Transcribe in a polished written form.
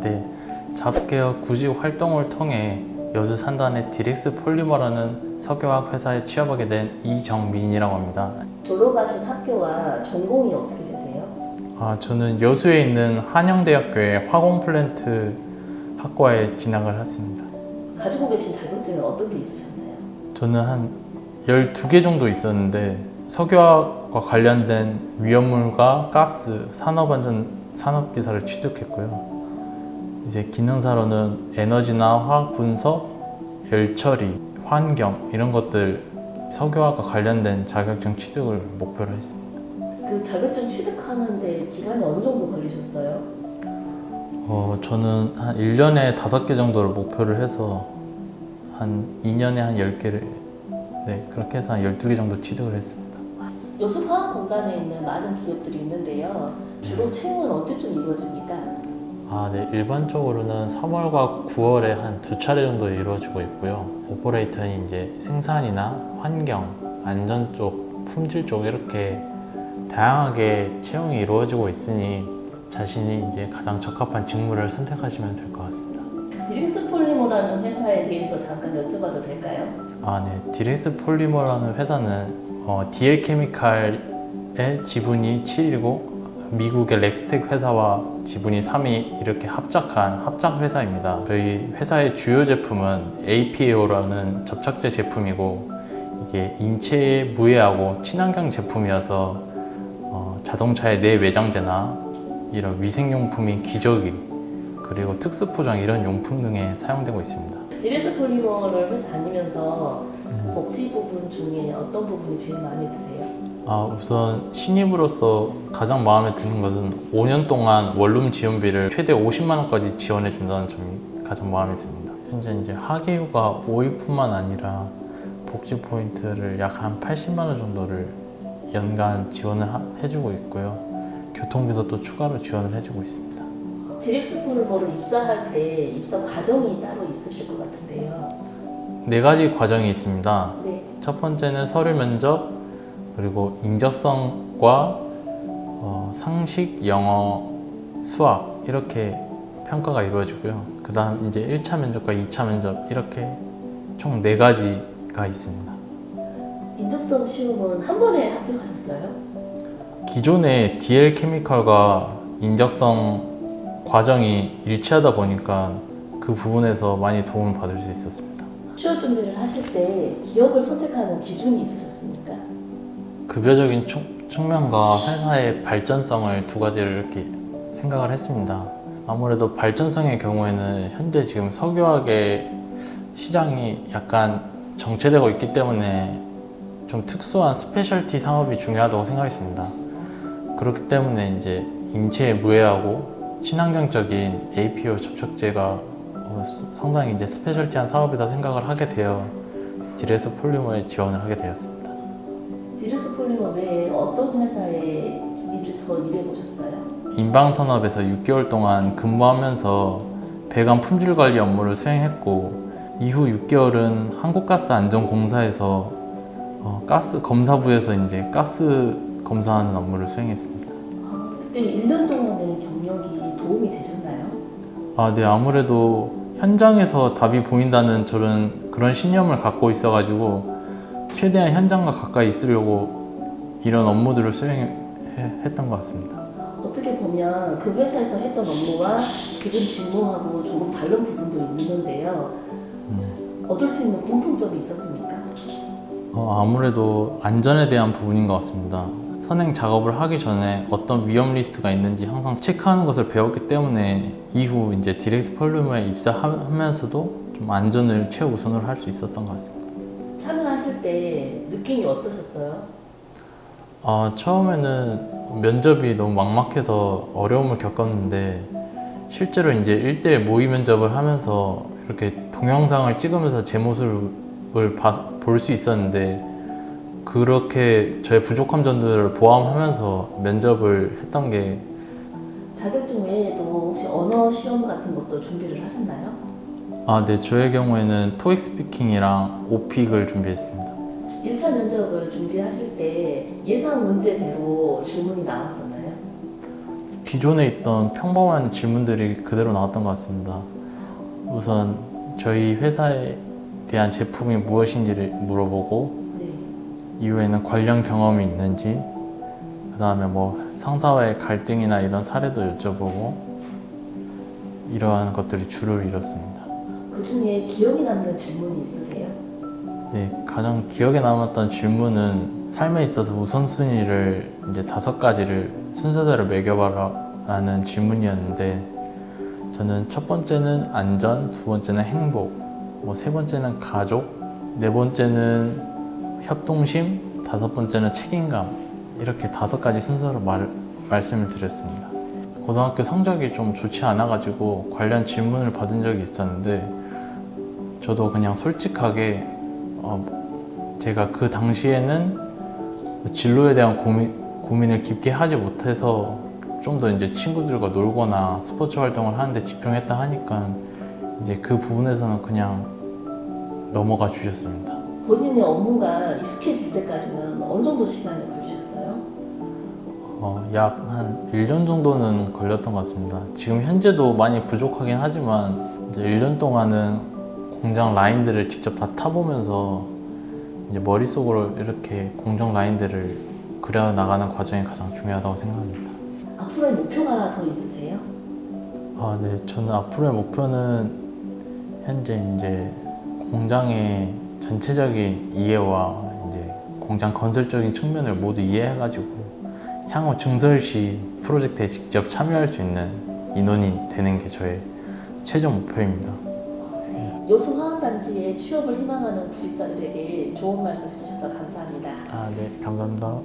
네. 잡개혁 구직 활동을 통해 여수 산단의 디렉스 폴리머라는 석유화학 회사에 취업하게 된 이정민이라고 합니다. 졸업하신 학교와 전공이 어떻게 되세요? 저는 여수에 있는 한영대학교의 화공플랜트 학과에 진학을 했습니다. 가지고 계신 자격증은 어떤 게 있으셨나요? 저는 한 12개 정도 있었는데 석유화학과 관련된 위험물과 가스, 산업안전 산업기사를 취득했고요. 이제 기능사로는 에너지나 화학 분석, 열처리, 환경 이런 것들 석유화학과 관련된 자격증 취득을 목표로 했습니다. 그 자격증 취득하는데 기간이 어느 정도 걸리셨어요? 저는 한 1년에 5개 정도를 목표를 해서 한 2년에 한 10개를 그렇게 해서 한 12개 정도 취득을 했습니다. 여수 화학공단에 있는 많은 기업들이 있는데요. 주로 채용은 언제쯤 이루어집니까? 네. 일반적으로는 3월과 9월에 한 2차례 정도 이루어지고 있고요. 오퍼레이터는 이제 생산이나 환경, 안전 쪽, 품질 쪽 이렇게 다양하게 채용이 이루어지고 있으니 자신이 이제 가장 적합한 직무를 선택하시면 될 것 같습니다. 디렉스 폴리머라는 회사에 대해서 잠깐 여쭤봐도 될까요? 네. 디렉스 폴리머라는 회사는 DL 케미칼의 지분이 7이고 미국의 렉스텍 회사와 지분이 3이 이렇게 합작한 합작 회사입니다. 저희 회사의 주요 제품은 APAO라는 접착제 제품이고 이게 인체에 무해하고 친환경 제품이어서 자동차의 내외장재나 이런 위생용품인 기저귀 그리고 특수포장 이런 용품 등에 사용되고 있습니다. 디렉스 폴리머를 회사 다니면서 복지 부분 중에 어떤 부분이 제일 마음에 드세요? 우선 신입으로서 가장 마음에 드는 것은 5년 동안 원룸 지원비를 최대 50만 원까지 지원해 준다는 점이 가장 마음에 듭니다. 현재 이제 학예휴가 5일뿐만 아니라 복지 포인트를 약 한 80만 원 정도를 연간 지원을 해주고 있고요. 교통비도 또 추가로 지원을 해주고 있습니다. 디렉스 폴리머를 입사할 때 입사 과정이 따로 있으실 것 같은데요. 4가지 과정이 있습니다. 네. 첫 번째는 서류 면접, 그리고 인적성과 상식, 영어, 수학 이렇게 평가가 이루어지고요. 그 다음 이제 1차 면접과 2차 면접 이렇게 총 4가지가 있습니다. 인적성 시험은 한 번에 합격하셨어요? 기존의 DL 케미칼과 인적성 과정이 일치하다 보니까 그 부분에서 많이 도움을 받을 수 있었습니다. 취업 준비를 하실 때 기업을 선택하는 기준이 있으셨습니까? 급여적인 측면과 회사의 발전성을 2가지를 이렇게 생각을 했습니다. 아무래도 발전성의 경우에는 현재 지금 석유화학의 시장이 약간 정체되고 있기 때문에 좀 특수한 스페셜티 산업이 중요하다고 생각했습니다. 그렇기 때문에 이제 인체에 무해하고 친환경적인 APO 접촉제가 상당히 이제 스페셜티한 사업이다 생각을 하게 되어 디렉스 폴리머에 지원을 하게 되었습니다. 디렉스 폴리머 외에 어떤 회사에 일해보셨어요? 인방산업에서 6개월 동안 근무하면서 배관 품질 관리 업무를 수행했고 이후 6개월은 한국가스안전공사에서 가스 검사부에서 이제 가스 검사하는 업무를 수행했습니다. 그때 1년 동안의 경력이 도움이 되셨나요? 네. 아무래도 현장에서 답이 보인다는 그런 신념을 갖고 있어가지고 최대한 현장과 가까이 있으려고 이런 업무들을 수행했던 것 같습니다. 어떻게 보면 그 회사에서 했던 업무와 지금 직무하고 조금 다른 부분도 있는데요. 얻을 수 있는 공통점이 있었습니까? 아무래도 안전에 대한 부분인 것 같습니다. 선행 작업을 하기 전에 어떤 위험 리스트가 있는지 항상 체크하는 것을 배웠기 때문에 이후 이제 디렉스 폴리머에 입사하면서도 좀 안전을 최우선으로 할 수 있었던 것 같습니다. 참여하실 때 느낌이 어떠셨어요? 처음에는 면접이 너무 막막해서 어려움을 겪었는데 실제로 이제 1대1 모의 면접을 하면서 이렇게 동영상을 찍으면서 제 모습을 볼 수 있었는데 그렇게 저의 부족한 점들을 보완하면서 면접을 했던 게 자격증 외에도 혹시 언어 시험 같은 것도 준비를 하셨나요? 네. 저의 경우에는 토익 스피킹이랑 오픽을 준비했습니다. 1차 면접을 준비하실 때 예상 문제대로 질문이 나왔었나요? 기존에 있던 평범한 질문들이 그대로 나왔던 것 같습니다. 우선 저희 회사에 대한 제품이 무엇인지를 물어보고 네. 이후에는 관련 경험이 있는지, 그 다음에 뭐 상사와의 갈등이나 이런 사례도 여쭤보고 이러한 것들이 주를 이뤘습니다. 그 중에 기억에 남는 질문이 있으세요? 네, 가장 기억에 남았던 질문은 삶에 있어서 우선순위를 이제 5가지를 순서대로 매겨봐라라는 질문이었는데, 저는 첫 번째는 안전, 두 번째는 행복, 뭐 세 번째는 가족, 네 번째는 협동심, 다섯 번째는 책임감, 이렇게 5가지 순서로 말씀을 드렸습니다. 고등학교 성적이 좀 좋지 않아가지고 관련 질문을 받은 적이 있었는데, 저도 그냥 솔직하게 제가 그 당시에는 진로에 대한 고민을 깊게 하지 못해서 좀 더 이제 친구들과 놀거나 스포츠 활동을 하는데 집중했다 하니까 이제 그 부분에서는 그냥 넘어가 주셨습니다. 본인의 업무가 익숙해질 때까지는 어느 정도 시간이 걸리셨어요? 약 한 1년 정도는 걸렸던 것 같습니다. 지금 현재도 많이 부족하긴 하지만 이제 1년 동안은 공장 라인들을 직접 다 타보면서 이제 머릿속으로 이렇게 공정 라인들을 그려 나가는 과정이 가장 중요하다고 생각합니다. 앞으로의 목표가 더 있으세요? 네, 저는 앞으로의 목표는 현재 이제 공장의 전체적인 이해와 이제 공장 건설적인 측면을 모두 이해해가지고 향후 증설 시 프로젝트에 직접 참여할 수 있는 인원이 되는 게 저의 최종 목표입니다. 요수화학단지에 취업을 희망하는 구직자들에게 좋은 말씀 해주셔서 감사합니다. 네, 감사합니다.